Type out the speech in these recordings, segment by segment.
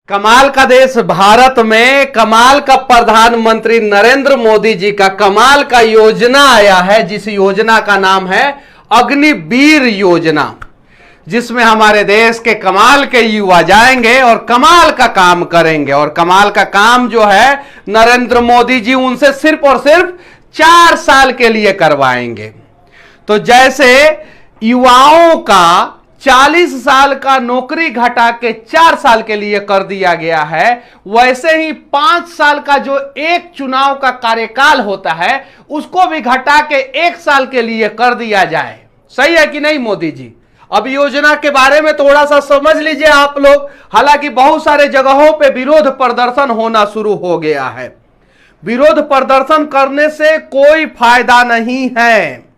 कमाल का देश भारत में कमाल का प्रधानमंत्री नरेंद्र मोदी जी का कमाल का योजना आया है, जिस योजना का नाम है अग्निवीर योजना, जिसमें हमारे देश के कमाल के युवा जाएंगे और कमाल का काम करेंगे। और कमाल का काम जो है नरेंद्र मोदी जी उनसे सिर्फ और सिर्फ 4 साल के लिए करवाएंगे। तो जैसे युवाओं का 40 साल का नौकरी घटा के 4 साल के लिए कर दिया गया है, वैसे ही 5 साल का जो एक चुनाव का कार्यकाल होता है उसको भी घटा के 1 साल के लिए कर दिया जाए। सही है कि नहीं मोदी जी? अब योजना के बारे में थोड़ा सा समझ लीजिए आप लोग। हालांकि बहुत सारे जगहों पे विरोध प्रदर्शन होना शुरू हो गया है। विरोध प्रदर्शन करने से कोई फायदा नहीं है,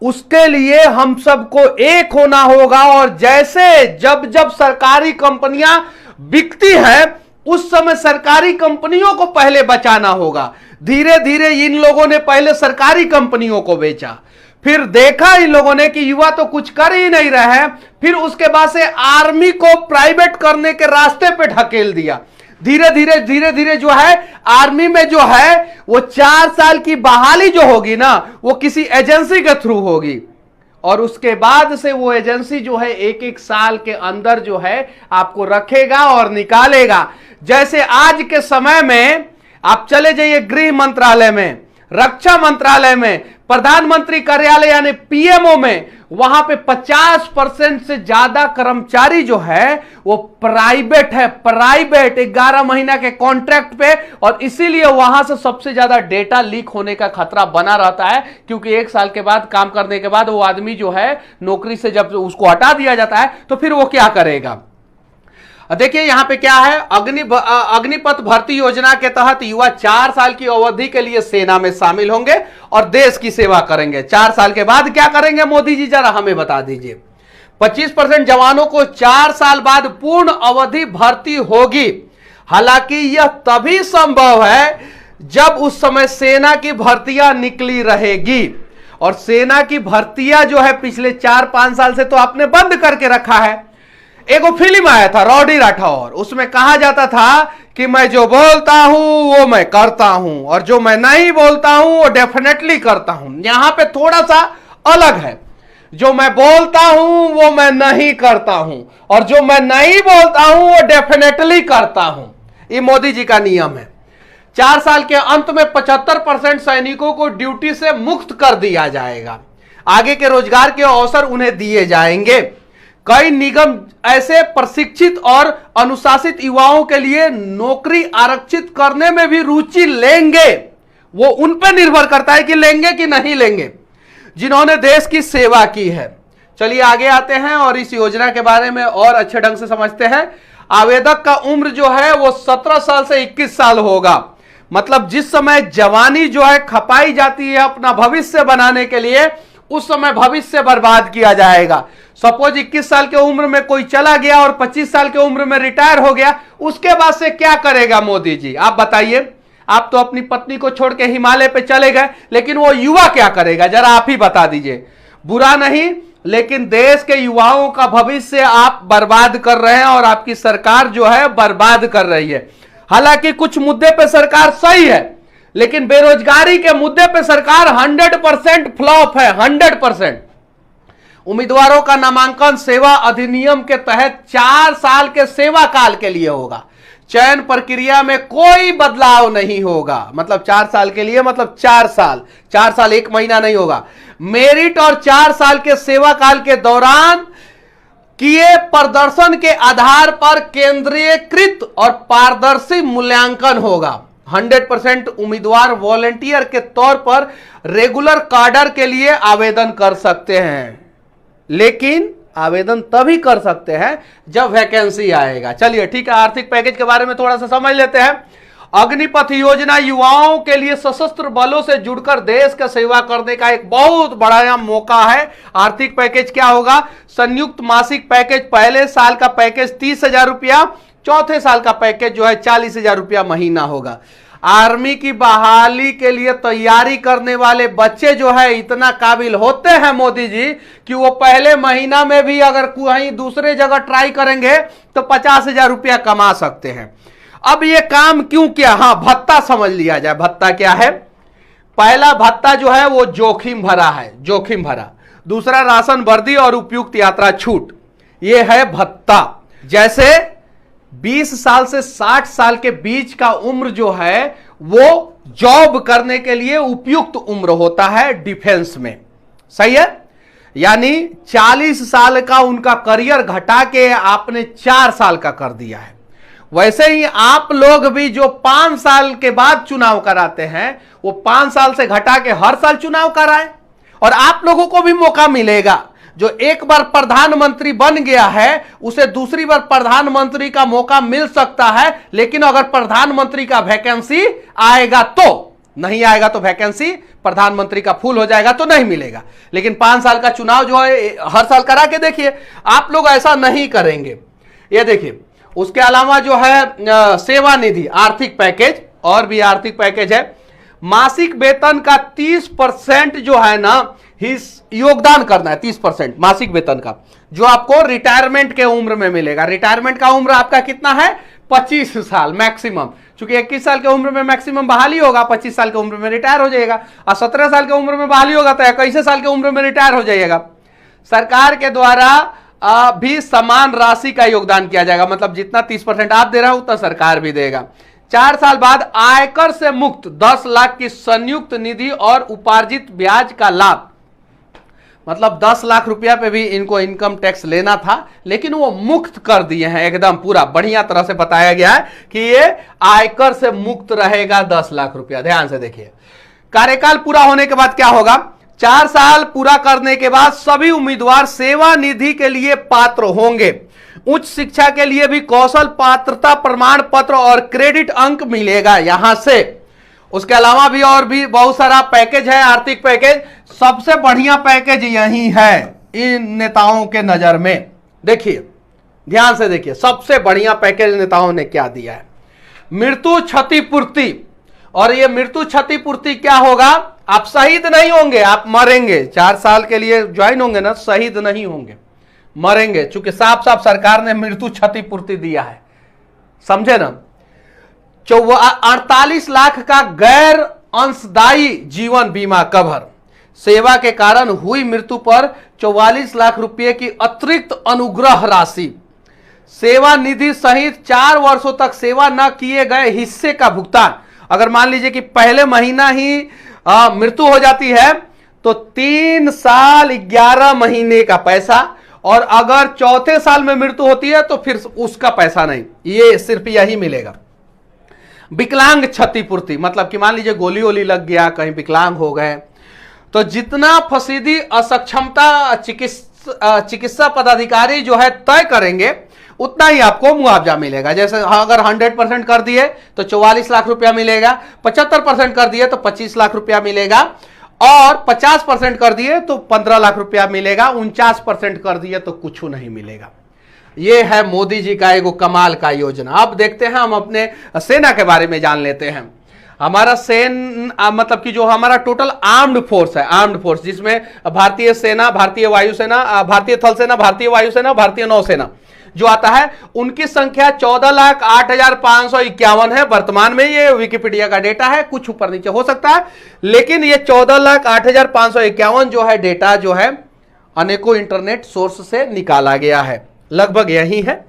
उसके लिए हम सबको एक होना होगा। और जैसे जब जब सरकारी कंपनियां बिकती हैं उस समय सरकारी कंपनियों को पहले बचाना होगा। धीरे धीरे इन लोगों ने पहले सरकारी कंपनियों को बेचा, फिर देखा इन लोगों ने कि युवा तो कुछ कर ही नहीं रहे हैं, फिर उसके बाद से आर्मी को प्राइवेट करने के रास्ते पे ढकेल दिया। धीरे धीरे जो है आर्मी में जो है वो 4 साल की बहाली जो होगी ना वो किसी एजेंसी के थ्रू होगी, और उसके बाद से वो एजेंसी जो है 1-1 साल के अंदर जो है आपको रखेगा और निकालेगा। जैसे आज के समय में आप चले जाइए गृह मंत्रालय में, रक्षा मंत्रालय में, प्रधानमंत्री कार्यालय यानी पीएमओ में, वहां पे 50% से ज्यादा कर्मचारी जो है वो प्राइवेट है। प्राइवेट 11 महीना के कॉन्ट्रैक्ट पे, और इसीलिए वहां से सबसे ज्यादा डेटा लीक होने का खतरा बना रहता है, क्योंकि 1 साल के बाद काम करने के बाद वो आदमी जो है नौकरी से जब उसको हटा दिया जाता है तो फिर वो क्या करेगा। देखिए यहां पे क्या है, अग्निपथ भर्ती योजना के तहत युवा 4 साल की अवधि के लिए सेना में शामिल होंगे और देश की सेवा करेंगे। 4 साल के बाद क्या करेंगे मोदी जी, जरा हमें बता दीजिए। 25% जवानों को 4 साल बाद पूर्ण अवधि भर्ती होगी। हालांकि यह तभी संभव है जब उस समय सेना की भर्तियां निकली रहेगी, और सेना की भर्तियां जो है पिछले 4-5 साल से तो आपने बंद करके रखा है। एक फिल्म आया था रॉडी राठौर, उसमें कहा जाता था कि मैं जो बोलता हूं वो मैं करता हूं, और जो मैं नहीं बोलता हूं वो डेफिनेटली करता हूं। यहां पे थोड़ा सा अलग है, जो मैं बोलता हूं वो मैं नहीं करता हूं, और जो मैं नहीं बोलता हूं वो डेफिनेटली करता हूं। ये मोदी जी का नियम है। 4 साल के अंत में 75% सैनिकों को ड्यूटी से मुक्त कर दिया जाएगा। आगे के रोजगार के अवसर उन्हें दिए जाएंगे। कई निगम ऐसे प्रशिक्षित और अनुशासित युवाओं के लिए नौकरी आरक्षित करने में भी रुचि लेंगे। वो उन पर निर्भर करता है कि लेंगे कि नहीं लेंगे, जिन्होंने देश की सेवा की है। चलिए आगे आते हैं और इस योजना के बारे में और अच्छे ढंग से समझते हैं। आवेदक का उम्र जो है वो 17 साल से 21 साल होगा। मतलब जिस समय जवानी जो है खपाई जाती है अपना भविष्य बनाने के लिए, उस समय भविष्य बर्बाद किया जाएगा। सपोज 21 साल के उम्र में कोई चला गया और 25 साल के उम्र में रिटायर हो गया, उसके बाद से क्या करेगा मोदी जी, आप बताइए। आप तो अपनी पत्नी को छोड़ के हिमालय पे चले गए, लेकिन वो युवा क्या करेगा, जरा आप ही बता दीजिए। बुरा नहीं, लेकिन देश के युवाओं का भविष्य आप बर्बाद कर रहे हैं और आपकी सरकार जो है बर्बाद कर रही है। हालांकि कुछ मुद्दे पे सरकार सही है, लेकिन बेरोजगारी के मुद्दे पे सरकार 100% फ्लॉप है। 100%। उम्मीदवारों का नामांकन सेवा अधिनियम के तहत 4 साल के सेवा काल के लिए होगा। चयन प्रक्रिया में कोई बदलाव नहीं होगा। मतलब 4 साल के लिए, मतलब 4 साल 1 महीना नहीं होगा। मेरिट और 4 साल के सेवा काल के दौरान किए प्रदर्शन के आधार पर केंद्रीयकृत और पारदर्शी मूल्यांकन होगा। 100% उम्मीदवार वॉलंटियर के तौर पर रेगुलर काडर के लिए आवेदन कर सकते हैं, लेकिन आवेदन तभी कर सकते हैं जब वैकेंसी आएगा। चलिए ठीक है, आर्थिक पैकेज के बारे में थोड़ा सा समझ लेते हैं। अग्निपथ योजना युवाओं के लिए सशस्त्र बलों से जुड़कर देश का सेवा करने का एक बहुत बड़ा मौका है। आर्थिक पैकेज क्या होगा? संयुक्त मासिक पैकेज, पहले साल का पैकेज 30,000 रुपया, चौथे साल का पैकेज जो है 40,000 रुपया महीना होगा। आर्मी की बहाली के लिए तैयारी करने वाले बच्चे जो है इतना काबिल होते हैं मोदी जी कि वो पहले महीना में भी अगर कहीं दूसरे जगह ट्राई करेंगे तो 50,000 रुपया कमा सकते हैं। अब ये काम क्यों किया? हाँ, भत्ता समझ लिया जाए। भत्ता क्या है? पहला भत्ता जो है वो जोखिम भरा है, जोखिम भरा। दूसरा राशन वर्दी और उपयुक्त यात्रा छूट, ये है भत्ता। जैसे 20 साल से 60 साल के बीच का उम्र जो है वो जॉब करने के लिए उपयुक्त उम्र होता है डिफेंस में, सही है? यानी 40 साल का उनका करियर घटा के आपने 4 साल का कर दिया है। वैसे ही आप लोग भी जो 5 साल के बाद चुनाव कराते हैं वो 5 साल से घटा के हर साल चुनाव कराएं, और आप लोगों को भी मौका मिलेगा। जो एक बार प्रधानमंत्री बन गया है उसे दूसरी बार प्रधानमंत्री का मौका मिल सकता है, लेकिन अगर प्रधानमंत्री का वैकेंसी आएगा तो, नहीं आएगा तो वैकेंसी प्रधानमंत्री का फुल हो जाएगा तो नहीं मिलेगा। लेकिन 5 साल का चुनाव जो है हर साल करा के देखिए, आप लोग ऐसा नहीं करेंगे। ये देखिए, उसके अलावा जो है सेवानिधि आर्थिक पैकेज, और भी आर्थिक पैकेज है। मासिक वेतन का 30% जो है ना योगदान करना है, 30% मासिक वेतन का, जो आपको रिटायरमेंट के उम्र में मिलेगा। रिटायरमेंट का उम्र आपका कितना है? 25 साल मैक्सिमम, क्योंकि 21 साल के उम्र में मैक्सिमम बहाली होगा, 25 साल के उम्र में रिटायर हो जाएगा, और 17 साल के उम्र में बहाली होगा तो 21 साल के उम्र में रिटायर हो जाइएगा। सरकार के द्वारा भी समान राशि का योगदान किया जाएगा, मतलब जितना 30% आप दे रहे हो उतना सरकार भी देगा। 4 साल बाद आयकर से मुक्त 10 लाख की संयुक्त निधि और उपार्जित ब्याज का लाभ, मतलब 10 लाख रुपया पे भी इनको इनकम टैक्स लेना था, लेकिन वो मुक्त कर दिए हैं। एकदम पूरा बढ़िया तरह से बताया गया है कि ये आयकर से मुक्त रहेगा 10 लाख रुपया। ध्यान से देखिए, कार्यकाल पूरा होने के बाद क्या होगा? 4 साल पूरा करने के बाद सभी उम्मीदवार सेवा निधि के लिए पात्र होंगे। उच्च शिक्षा के लिए भी कौशल पात्रता प्रमाण पत्र और क्रेडिट अंक मिलेगा यहां से। उसके अलावा भी और भी बहुत सारा पैकेज है, आर्थिक पैकेज। सबसे बढ़िया पैकेज यही है इन नेताओं के नजर में। देखिए, ध्यान से देखिए, सबसे बढ़िया पैकेज नेताओं ने क्या दिया है? मृत्यु क्षतिपूर्ति। और ये मृत्यु क्षतिपूर्ति क्या होगा? आप शहीद नहीं होंगे, आप मरेंगे। 4 साल के लिए ज्वाइन होंगे ना, शहीद नहीं होंगे, मरेंगे, चूंकि साफ साफ सरकार ने मृत्यु क्षतिपूर्ति दिया है, समझे ना? 48 लाख का गैर अंशदायी जीवन बीमा कवर। सेवा के कारण हुई मृत्यु पर 44 लाख रुपए की अतिरिक्त अनुग्रह राशि। सेवा निधि सहित 4 वर्षों तक सेवा न किए गए हिस्से का भुगतान। अगर मान लीजिए कि पहले महीना ही मृत्यु हो जाती है तो 3 साल 11 महीने का पैसा, और अगर चौथे साल में मृत्यु होती है तो फिर उसका पैसा नहीं, ये सिर्फ यही मिलेगा। विकलांग क्षतिपूर्ति, मतलब कि मान लीजिए गोली वोली लग गया, कहीं विकलांग हो गए, तो जितना फसीदी असक्षमता चिकित्सा पदाधिकारी जो है तय करेंगे उतना ही आपको मुआवजा मिलेगा। जैसे अगर 100% कर दिए तो 44 लाख रुपया मिलेगा, 75% कर दिए तो 25 लाख रुपया मिलेगा, और 50% कर दिए तो 15 लाख रुपया मिलेगा, 49% कर दिए तो कुछ नहीं मिलेगा। ये है मोदी जी का एगो कमाल का योजना। अब देखते हैं, हम अपने सेना के बारे में जान लेते हैं। हमारा मतलब कि जो हमारा टोटल आर्म्ड फोर्स है, आर्म्ड फोर्स जिसमें भारतीय सेना, भारतीय वायुसेना, भारतीय थल सेना, भारतीय वायुसेना, भारतीय नौसेना जो आता है, उनकी संख्या 14,08,551 है वर्तमान में। ये विकिपीडिया का डेटा है, कुछ ऊपर नीचे हो सकता है, लेकिन ये 14,08,551 जो है डेटा जो है अनेकों इंटरनेट सोर्स से निकाला गया है, लगभग यही है।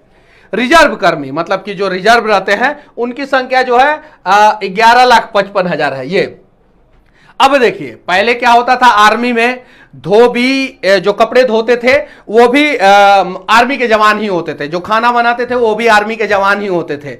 रिजर्व कर्मी, मतलब कि जो रिजर्व रहते हैं उनकी संख्या जो है 11,55,000 है ये। अब देखिए, पहले क्या होता था आर्मी में, धोबी जो कपड़े धोते थे वो भी आर्मी के जवान ही होते थे, जो खाना बनाते थे वो भी आर्मी के जवान ही होते थे,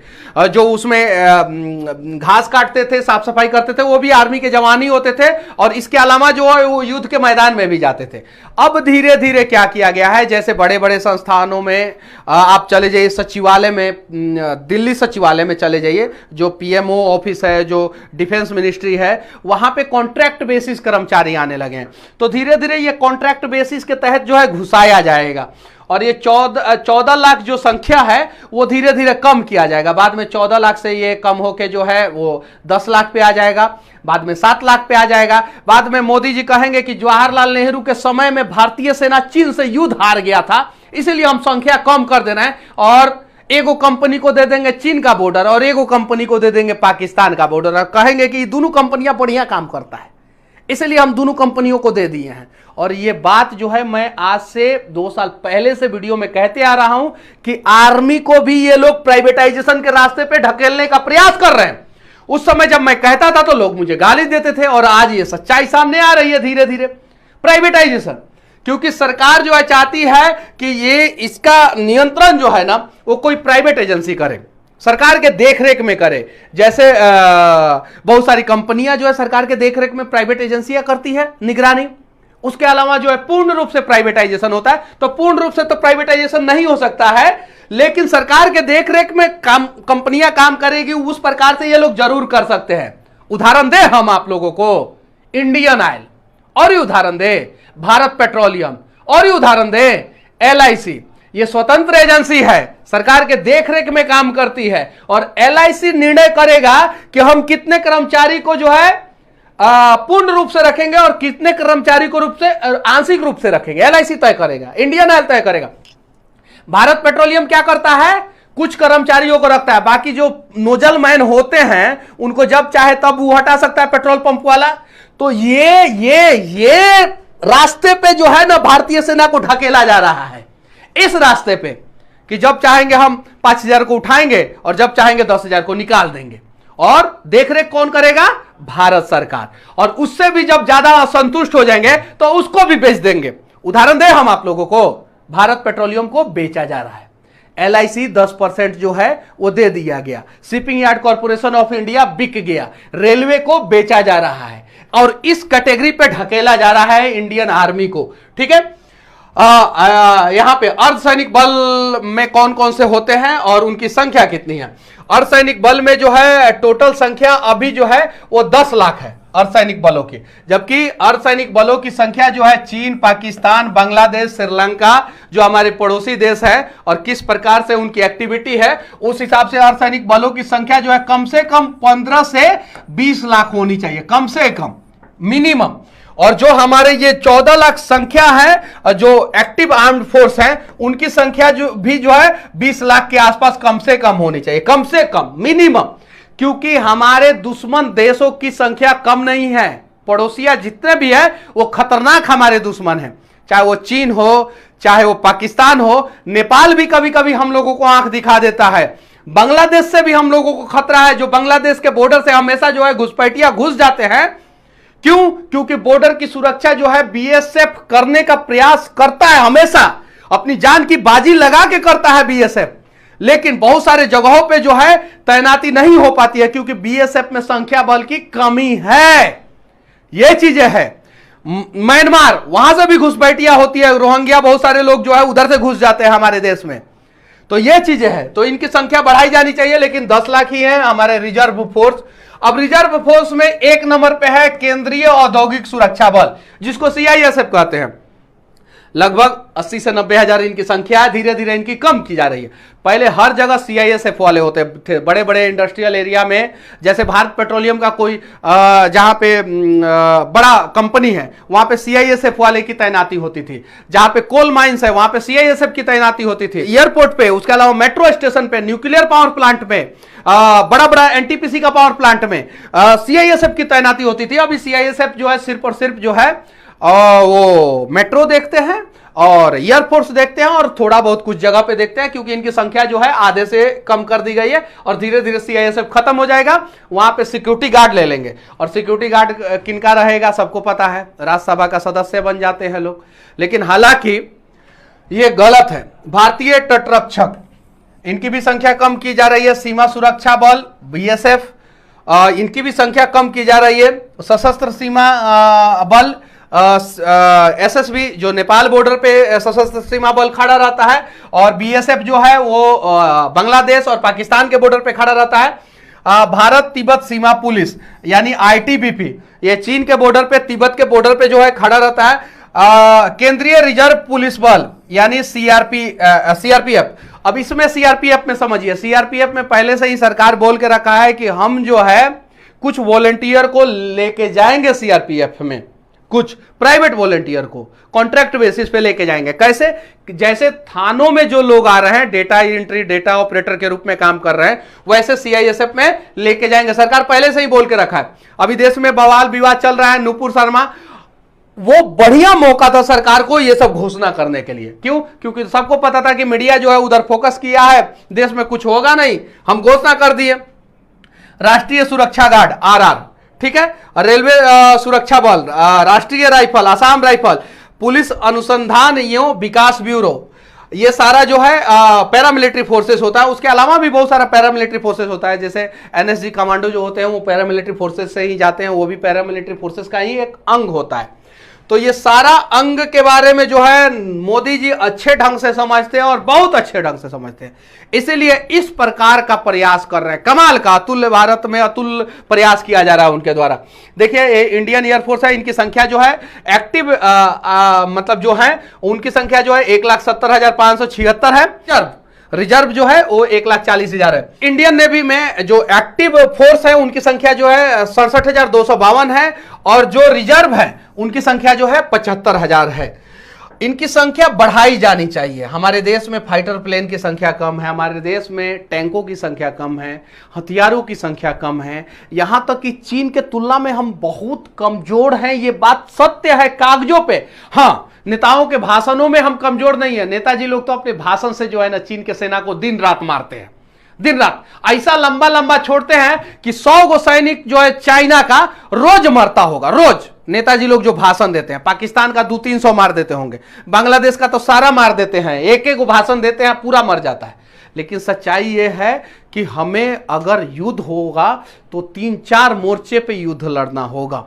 जो उसमें घास काटते थे, साफ सफाई करते थे वो भी आर्मी के जवान ही होते थे, और इसके अलावा जो है वो युद्ध के मैदान में भी जाते थे। अब धीरे धीरे क्या किया गया है, जैसे बड़े बड़े संस्थानों में आप चले जाइए, सचिवालय में, दिल्ली सचिवालय में चले जाइए, जो पीएमओ ऑफिस है, जो डिफेंस मिनिस्ट्री है, वहां पे कॉन्ट्रैक्ट बेसिस कर्मचारी आने लगे हैं। तो धीरे धीरे धीरे ये कॉन्ट्रैक्ट बेसिस के तहत जो है घुसाया जाएगा और ये 14 लाख जो संख्या है वो धीरे धीरे कम किया जाएगा। बाद में 14 लाख से ये कम होके जो है वो 10 लाख पे आ जाएगा, बाद में 7 लाख पे आ जाएगा। बाद में मोदी जी कहेंगे कि जवाहरलाल नेहरू के समय में भारतीय सेना चीन से युद्ध हार गया था, इसीलिए हम संख्या कम कर दे रहे हैं और एगो कंपनी को दे देंगे चीन का बॉर्डर और एगो कंपनी को दे देंगे पाकिस्तान का बॉर्डर और कहेंगे कि दोनों कंपनियां बढ़िया काम करता है, इसलिए हम दोनों कंपनियों को दे दिए हैं। और ये बात जो है मैं आज से 2 साल पहले से वीडियो में कहते आ रहा हूं कि आर्मी को भी ये लोग प्राइवेटाइजेशन के रास्ते पे ढकेलने का प्रयास कर रहे हैं। उस समय जब मैं कहता था तो लोग मुझे गाली देते थे और आज ये सच्चाई सामने आ रही है धीरे धीरे। प्राइवेटाइजेशन, क्योंकि सरकार जो है चाहती है कि ये इसका नियंत्रण जो है ना वो कोई प्राइवेट एजेंसी करे, सरकार के देखरेख में करे। जैसे बहुत सारी कंपनियां जो है सरकार के देखरेख में प्राइवेट एजेंसियां करती है निगरानी, उसके अलावा जो है पूर्ण रूप से प्राइवेटाइजेशन होता है। तो पूर्ण रूप से तो प्राइवेटाइजेशन नहीं हो सकता है, लेकिन सरकार के देखरेख में कंपनियां काम करेगी उस प्रकार से ये लोग जरूर कर सकते हैं। उदाहरण दे हम आप लोगों को इंडियन ऑयल, और ये उदाहरण दे भारत पेट्रोलियम, और ये उदाहरण दे LIC। ये स्वतंत्र एजेंसी है, सरकार के देखरेख में काम करती है और LIC निर्णय करेगा कि हम कितने कर्मचारी को जो है पूर्ण रूप से रखेंगे और कितने कर्मचारी को रूप से आंशिक रूप से रखेंगे। LIC तय करेगा, इंडियन ऑयल तय करेगा। भारत पेट्रोलियम क्या करता है, कुछ कर्मचारियों को रखता है, बाकी जो नोजल मैन होते हैं उनको जब चाहे तब वो हटा सकता है पेट्रोल पंप वाला। तो ये रास्ते पे जो है ना भारतीय सेना को ढकेला जा रहा है, इस रास्ते पे कि जब चाहेंगे हम 5000 को उठाएंगे और जब चाहेंगे 10,000 को निकाल देंगे। और देखरेख कौन करेगा, भारत सरकार। और उससे भी जब ज्यादा असंतुष्ट हो जाएंगे तो उसको भी बेच देंगे। उदाहरण दे हम आप लोगों को, भारत पेट्रोलियम को बेचा जा रहा है, LIC 10% जो है वो दे दिया गया, shipping yard corporation of India बिक गया, रेलवे को बेचा जा रहा है और इस कैटेगरी पे ढकेला जा रहा है इंडियन आर्मी को। ठीक है, यहां पे अर्धसैनिक बल में कौन कौन से होते हैं और उनकी संख्या कितनी है। अर्धसैनिक बल में जो है टोटल संख्या अभी जो है वो 10 लाख है अर्धसैनिक बलों की, जबकि अर्धसैनिक बलों की संख्या जो है चीन, पाकिस्तान, बांग्लादेश, श्रीलंका जो हमारे पड़ोसी देश है और किस प्रकार से उनकी एक्टिविटी है उस हिसाब से अर्धसैनिक बलों की संख्या जो है कम से कम 15 से 20 लाख होनी चाहिए, कम से कम मिनिमम। और जो हमारे ये 14 लाख संख्या है जो एक्टिव आर्म्ड फोर्स है उनकी संख्या जो है 20 लाख के आसपास कम से कम होनी चाहिए, कम से कम मिनिमम। क्योंकि हमारे दुश्मन देशों की संख्या कम नहीं है, पड़ोसिया जितने भी है वो खतरनाक हमारे दुश्मन हैं, चाहे वो चीन हो, चाहे वो पाकिस्तान हो, नेपाल भी कभी कभी हम लोगों को आंख दिखा देता है, बांग्लादेश से भी हम लोगों को खतरा है, जो बांग्लादेश के बॉर्डर से हमेशा जो है घुसपैठिया घुस जाते हैं। क्यों? क्योंकि बॉर्डर की सुरक्षा जो है BSF करने का प्रयास करता है, हमेशा अपनी जान की बाजी लगा के करता है BSF, लेकिन बहुत सारे जगहों पे जो है तैनाती नहीं हो पाती है क्योंकि BSF में संख्या बल की कमी है। ये चीजें है। म्यांमार, वहां से भी घुसपैठिया होती है, रोहिंग्या बहुत सारे लोग जो है उधर से घुस जाते हैं हमारे देश में। तो ये चीजें है, तो इनकी संख्या बढ़ाई जानी चाहिए, लेकिन 10 लाख ही है हमारे रिजर्व फोर्स। अब रिजर्व फोर्स में 1 नंबर पे है केंद्रीय औद्योगिक सुरक्षा बल, जिसको CISF कहते हैं। लगभग 80 से 90 हजार इनकी संख्या है, धीरे धीरे इनकी कम की जा रही है। पहले हर जगह CISF वाले होते थे, बड़े बड़े इंडस्ट्रियल एरिया में, जैसे भारत पेट्रोलियम का कोई जहां पे बड़ा कंपनी है वहां पे CISF वाले की तैनाती होती थी, जहां पे कोल माइंस है वहां पे CISF की तैनाती होती थी, एयरपोर्ट पे, उसके अलावा मेट्रो स्टेशन पे, न्यूक्लियर पावर प्लांट पे, बड़ा बड़ा NTPC का पावर प्लांट में CISF की तैनाती होती थी। अभी CISF जो है सिर्फ और सिर्फ जो है वो मेट्रो देखते हैं और एयरफोर्स देखते हैं और थोड़ा बहुत कुछ जगह पे देखते हैं, क्योंकि इनकी संख्या जो है आधे से कम कर दी गई है और धीरे धीरे CISF खत्म हो जाएगा। वहां पे सिक्योरिटी गार्ड ले लेंगे, और सिक्योरिटी गार्ड किनका रहेगा सबको पता है, राज्यसभा का सदस्य बन जाते हैं लोग। लेकिन हालांकि ये गलत है। भारतीय तटरक्षक, इनकी भी संख्या कम की जा रही है। सीमा सुरक्षा बल BSF, इनकी भी संख्या कम की जा रही है। सशस्त्र सीमा बल SSB जो नेपाल बॉर्डर पे सशस्त्र सीमा बल खड़ा रहता है, और BSF जो है वो बांग्लादेश और पाकिस्तान के बॉर्डर पे खड़ा रहता है। भारत तिब्बत सीमा पुलिस यानी ITBP, ये चीन के बॉर्डर पे, तिब्बत के बॉर्डर पे जो है खड़ा रहता है। केंद्रीय रिजर्व पुलिस बल यानी सीआरपीएफ। अब इसमें सीआरपीएफ में समझिए, सीआरपीएफ में पहले से ही सरकार बोल के रखा है कि हम जो है कुछ वॉलंटियर को लेके जाएंगे सीआरपीएफ में, कुछ प्राइवेट वॉलंटियर को कॉन्ट्रैक्ट बेसिस पे लेके जाएंगे। कैसे? जैसे थानों में जो लोग आ रहे हैं डेटा एंट्री, डेटा ऑपरेटर के रूप में काम कर रहे हैं, वैसे सीआईएसएफ में लेके जाएंगे। सरकार पहले से ही बोल के रखा है। अभी देश में बवाल विवाद चल रहा है, नुपुर शर्मा, वो बढ़िया मौका था सरकार को ये सब घोषणा करने के लिए। क्यों? क्योंकि सबको पता था कि मीडिया जो है उधर फोकस किया है, देश में कुछ होगा नहीं, हम घोषणा कर दिए। राष्ट्रीय सुरक्षा गार्ड आरआर, ठीक है, रेलवे सुरक्षा बल, राष्ट्रीय राइफल, असम राइफल, पुलिस अनुसंधान एवं विकास ब्यूरो, ये सारा जो है पैरामिलिट्री फोर्सेस होता है। उसके अलावा भी बहुत सारा पैरामिलिट्री फोर्सेस होता है, जैसे एनएसजी कमांडो जो होते हैं वो पैरामिलिट्री फोर्सेस से ही जाते हैं, वो भी पैरामिलिट्री फोर्सेस का ही एक अंग होता है। तो ये सारा अंग के बारे में जो है मोदी जी अच्छे ढंग से समझते हैं और बहुत अच्छे ढंग से समझते हैं, इसीलिए इस प्रकार का प्रयास कर रहे हैं। कमाल का, अतुल्य भारत में अतुल्य प्रयास किया जा रहा है उनके द्वारा। देखिए इंडियन एयरफोर्स है, इनकी संख्या जो है एक्टिव मतलब जो है उनकी संख्या जो है 1,70,576 है। रिजर्व जो है वो 1,40,000 है। इंडियन नेवी में जो एक्टिव फोर्स है उनकी संख्या जो है 67,252 है, और जो रिजर्व है उनकी संख्या जो है 75,000 है। इनकी संख्या बढ़ाई जानी चाहिए। हमारे देश में फाइटर प्लेन की संख्या कम है, हमारे देश में टैंकों की संख्या कम है, हथियारों की संख्या कम है, यहां तक कि चीन के तुलना में हम बहुत कमजोर हैं। ये बात सत्य है कागजों पे। हाँ, नेताओं के भाषणों में हम कमजोर नहीं है। नेताजी लोग तो अपने भाषण से जो है ना चीन के सेना को दिन रात मारते हैं, दिन रात ऐसा लंबा लंबा छोड़ते हैं कि 100 गो सैनिक जो है चाइना का रोज मरता होगा, रोज। नेताजी लोग जो भाषण देते हैं, पाकिस्तान का 200-300 मार देते होंगे, बांग्लादेश का तो सारा मार देते हैं, एक एक भाषण देते हैं पूरा मर जाता है। लेकिन सच्चाई यह है कि हमें अगर युद्ध होगा तो 3-4 मोर्चे पे युद्ध लड़ना होगा।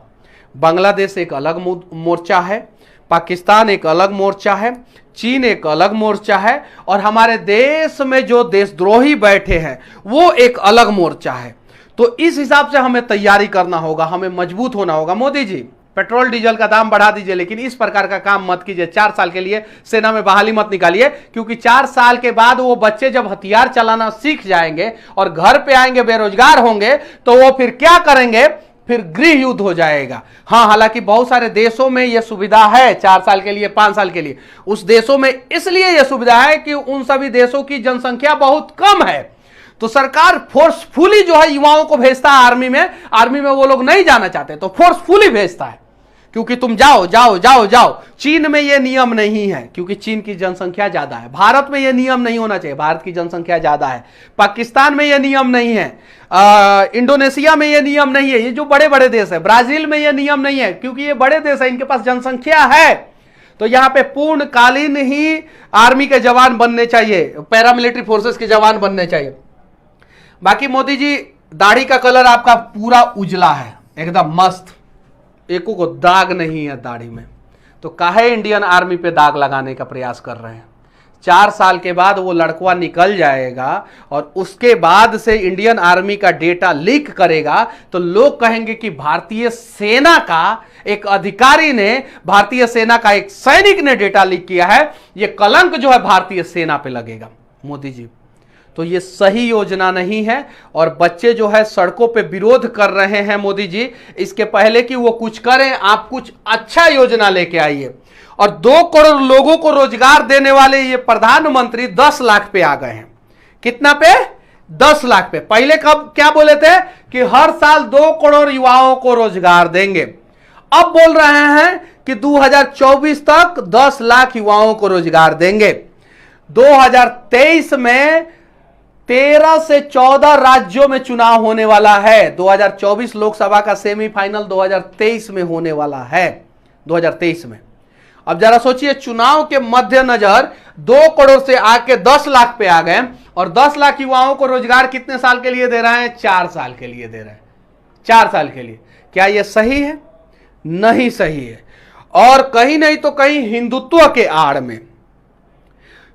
बांग्लादेश एक अलग मोर्चा है, पाकिस्तान एक अलग मोर्चा है, चीन एक अलग मोर्चा है, और हमारे देश में जो देशद्रोही बैठे हैं वो एक अलग मोर्चा है। तो इस हिसाब से हमें तैयारी करना होगा, हमें मजबूत होना होगा। मोदी जी पेट्रोल डीजल का दाम बढ़ा दीजिए, लेकिन इस प्रकार का काम मत कीजिए। 4 साल के लिए सेना में बहाली मत निकालिए, क्योंकि 4 साल के बाद वो बच्चे जब हथियार चलाना सीख जाएंगे और घर पे आएंगे, बेरोजगार होंगे, तो वो फिर क्या करेंगे? फिर गृह युद्ध हो जाएगा। हाँ, हालांकि बहुत सारे देशों में यह सुविधा है 4 साल के लिए, 5 साल के लिए। उस देशों में इसलिए यह सुविधा है कि उन सभी देशों की जनसंख्या बहुत कम है, तो सरकार फोर्सफुली जो है युवाओं को भेजता है आर्मी में। आर्मी में वो लोग नहीं जाना चाहते तो फोर्सफुली भेजता है, क्योंकि तुम जाओ जाओ जाओ जाओ। चीन में यह नियम नहीं है, क्योंकि चीन की जनसंख्या ज्यादा है। भारत में यह नियम नहीं होना चाहिए, भारत की जनसंख्या ज्यादा है। पाकिस्तान में यह नियम नहीं है, इंडोनेशिया में यह नियम नहीं है, ये जो बड़े बड़े देश है। ब्राजील में यह नियम नहीं है, क्योंकि ये बड़े देश है, इनके पास जनसंख्या है। तो यहां पे पूर्णकालीन ही आर्मी के जवान बनने चाहिए, पैरामिलिट्री फोर्सेस के जवान बनने चाहिए। बाकी मोदी जी, दाढ़ी का कलर आपका पूरा उजला है, एकदम मस्त, एको को दाग नहीं है दाढ़ी में, तो काहे इंडियन आर्मी पे दाग लगाने का प्रयास कर रहे हैं? 4 साल के बाद वो लड़कवा निकल जाएगा और उसके बाद से इंडियन आर्मी का डेटा लीक करेगा, तो लोग कहेंगे कि भारतीय सेना का एक अधिकारी ने, भारतीय सेना का एक सैनिक ने डेटा लीक किया है। ये कलंक जो है भारतीय सेना पे लगेगा। मोदी जी, तो ये सही योजना नहीं है, और बच्चे जो है सड़कों पे विरोध कर रहे हैं। मोदी जी, इसके पहले कि वो कुछ करें, आप कुछ अच्छा योजना लेके आइए। और 2 करोड़ लोगों को रोजगार देने वाले ये प्रधानमंत्री 10 लाख पे आ गए हैं। कितना पे? 10 लाख पे। पहले कब क्या बोले थे कि हर साल 2 करोड़ युवाओं को रोजगार देंगे, अब बोल रहे हैं कि 2024 तक 10 लाख युवाओं को रोजगार देंगे। 2023 में 13 से 14 राज्यों में चुनाव होने वाला है। 2024 लोकसभा का सेमीफाइनल 2023 में होने वाला है, 2023 में। अब जरा सोचिए, चुनाव के मद्देनजर 2 करोड़ से आके 10 लाख पे आ गए, और 10 लाख युवाओं को रोजगार कितने साल के लिए दे रहे हैं? 4 साल के लिए दे रहे हैं, 4 साल के लिए। क्या यह सही है? नहीं सही है। और कहीं नहीं तो कहीं हिंदुत्व के आड़ में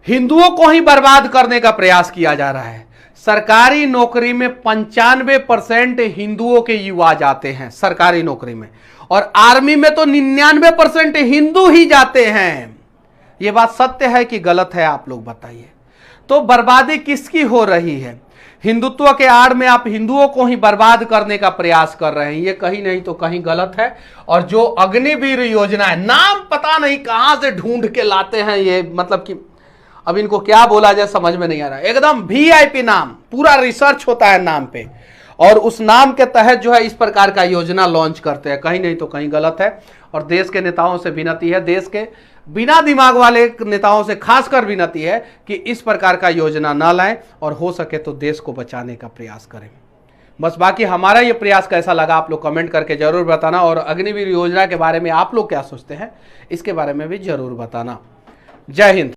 हिंदुओं को ही बर्बाद करने का प्रयास किया जा रहा है। सरकारी नौकरी में 95% हिंदुओं के युवा जाते हैं सरकारी नौकरी में, और आर्मी में तो 99% हिंदू ही जाते हैं। यह बात सत्य है कि गलत है, आप लोग बताइए। तो बर्बादी किसकी हो रही है? हिंदुत्व के आड़ में आप हिंदुओं को ही बर्बाद करने का प्रयास कर रहे हैं। ये कहीं नहीं तो कहीं गलत है। और जो अग्निवीर योजना है, नाम पता नहीं कहां से ढूंढ के लाते हैं ये, मतलब कि अब इनको क्या बोला जाए समझ में नहीं आ रहा। एकदम वीआईपी नाम, पूरा रिसर्च होता है नाम पे, और उस नाम के तहत जो है इस प्रकार का योजना लॉन्च करते हैं। कहीं नहीं तो कहीं गलत है। और देश के नेताओं से विनती है, देश के बिना दिमाग वाले नेताओं से खासकर विनती है कि इस प्रकार का योजना ना लाएं, और हो सके तो देश को बचाने का प्रयास करें। बस बाकी हमारा ये प्रयास कैसा लगा आप लोग कमेंट करके जरूर बताना, और अग्निवीर योजना के बारे में आप लोग क्या सोचते हैं इसके बारे में भी जरूर बताना। जय हिंद।